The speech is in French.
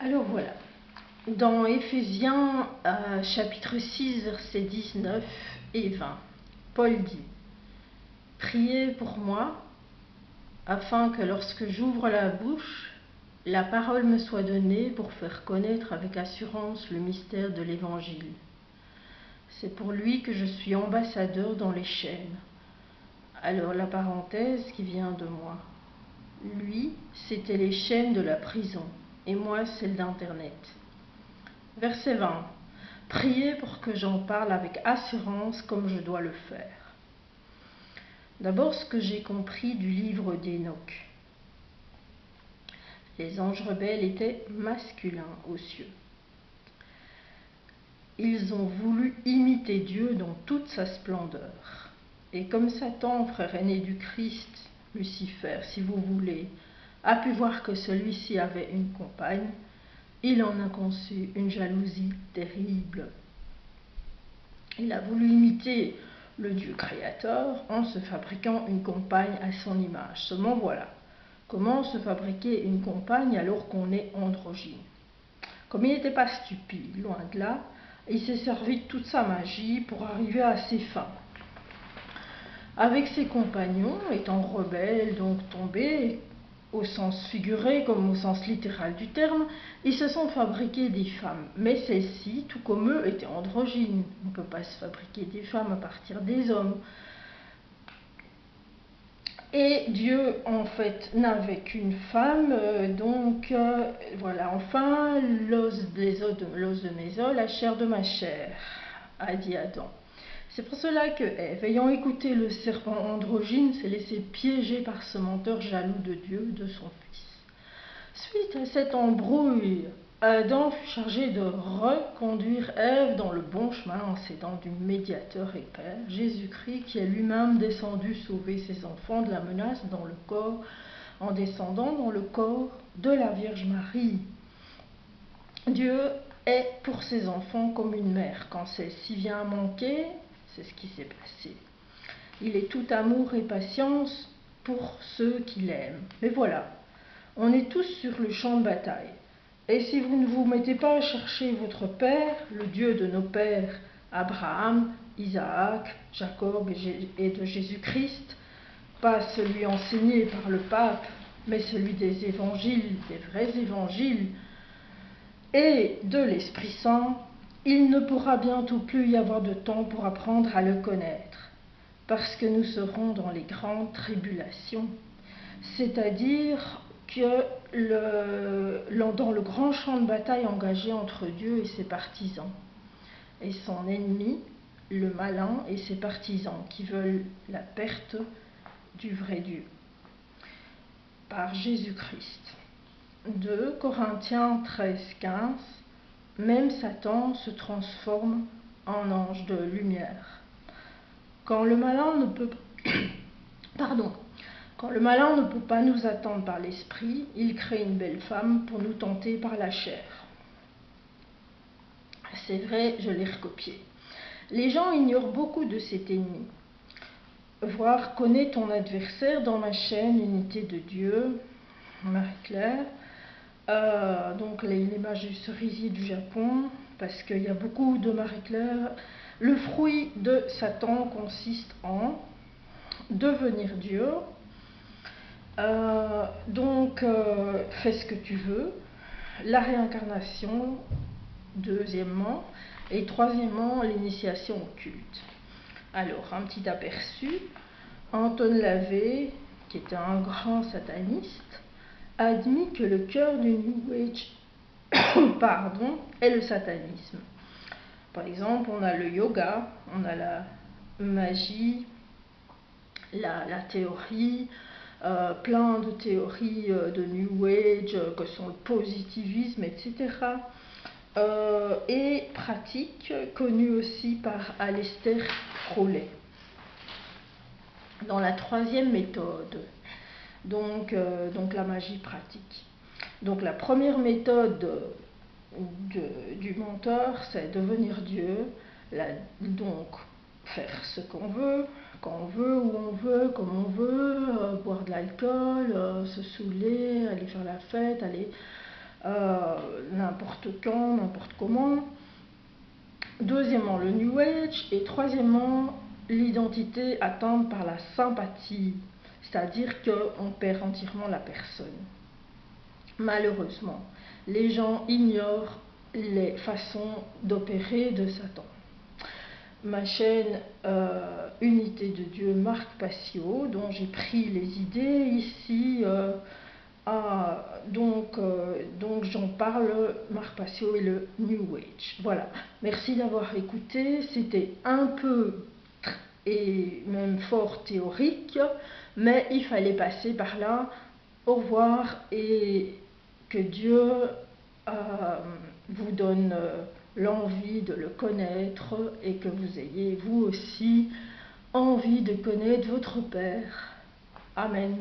Alors voilà, dans Éphésiens chapitre 6, versets 19 et 20, Paul dit « Priez pour moi, afin que lorsque j'ouvre la bouche, la parole me soit donnée pour faire connaître avec assurance le mystère de l'Évangile. C'est pour lui que je suis ambassadeur dans les chaînes. » Alors la parenthèse qui vient de moi. Lui, c'était les chaînes de la prison, et moi, celle d'Internet. Verset 20. Priez pour que j'en parle avec assurance comme je dois le faire. D'abord, ce que j'ai compris du livre d'Enoch. Les anges rebelles étaient masculins aux cieux. Ils ont voulu imiter Dieu dans toute sa splendeur. Et comme Satan, frère aîné du Christ, Lucifer, si vous voulez, a pu voir que celui-ci avait une compagne, il en a conçu une jalousie terrible. Il a voulu imiter le Dieu créateur en se fabriquant une compagne à son image. Seulement voilà, comment se fabriquer une compagne alors qu'on est androgyne? Comme il n'était pas stupide, loin de là, il s'est servi de toute sa magie pour arriver à ses fins. Avec ses compagnons, étant rebelles, donc tombés, au sens figuré comme au sens littéral du terme, ils se sont fabriqués des femmes. Mais celles-ci, tout comme eux, étaient androgynes. On ne peut pas se fabriquer des femmes à partir des hommes. Et Dieu, en fait, n'avait qu'une femme, voilà, enfin, l'os de mes os, la chair de ma chair, a dit Adam. C'est pour cela que Ève, ayant écouté le serpent androgyne, s'est laissée piéger par ce menteur jaloux de Dieu, de son fils. Suite à cette embrouille, Adam fut chargé de reconduire Ève dans le bon chemin en s'aidant du médiateur et Père, Jésus-Christ, qui est lui-même descendu sauver ses enfants de la menace dans le corps, en descendant dans le corps de la Vierge Marie. Dieu est pour ses enfants comme une mère. Quand celle-ci vient à manquer, c'est ce qui s'est passé. Il est tout amour et patience pour ceux qui l'aiment. Mais voilà, on est tous sur le champ de bataille. Et si vous ne vous mettez pas à chercher votre Père, le Dieu de nos pères, Abraham, Isaac, Jacob et de Jésus-Christ, pas celui enseigné par le pape, mais celui des évangiles, des vrais évangiles, et de l'Esprit Saint, il ne pourra bientôt plus y avoir de temps pour apprendre à le connaître, parce que nous serons dans les grandes tribulations, c'est-à-dire que dans le grand champ de bataille engagé entre Dieu et ses partisans, et son ennemi, le malin et ses partisans, qui veulent la perte du vrai Dieu, par Jésus-Christ. 2 Corinthiens 13-15. Même Satan se transforme en ange de lumière. Quand le malin ne peut pas nous attendre par l'esprit, il crée une belle femme pour nous tenter par la chair. C'est vrai, je l'ai recopié. Les gens ignorent beaucoup de cet ennemi. Voir connais ton adversaire dans ma chaîne Unité de Dieu, Marie-Claire. Donc l'image du cerisier du Japon, parce qu'il y a beaucoup de Marie-Claire. Le fruit de Satan consiste en devenir Dieu. Fais ce que tu veux. La réincarnation, deuxièmement. Et troisièmement, l'initiation au culte. Alors, un petit aperçu. Anton Lavey, qui était un grand sataniste, a admis que le cœur du New Age est le satanisme. Par exemple, on a le yoga, on a la magie, la théorie, plein de théories de New Age, que sont le positivisme, etc. Et pratiques connues aussi par Aleister Crowley. Dans la troisième méthode, donc la magie pratique. Donc la première méthode du menteur, c'est devenir Dieu, donc faire ce qu'on veut, quand on veut, où on veut, comme on veut, boire de l'alcool, se saouler, aller faire la fête, aller n'importe quand, n'importe comment. Deuxièmement, le New Age. Et troisièmement, l'identité atteinte par la sympathie, c'est-à-dire qu'on perd entièrement la personne. Malheureusement, les gens ignorent les façons d'opérer de Satan. Ma chaîne Unité de Dieu Marc Passio, dont j'ai pris les idées ici, donc j'en parle, Marc Passio et le New Age. Voilà, merci d'avoir écouté, c'était un peu et même fort théorique, mais il fallait passer par là. Au revoir et que Dieu vous donne l'envie de le connaître et que vous ayez vous aussi envie de connaître votre Père. Amen.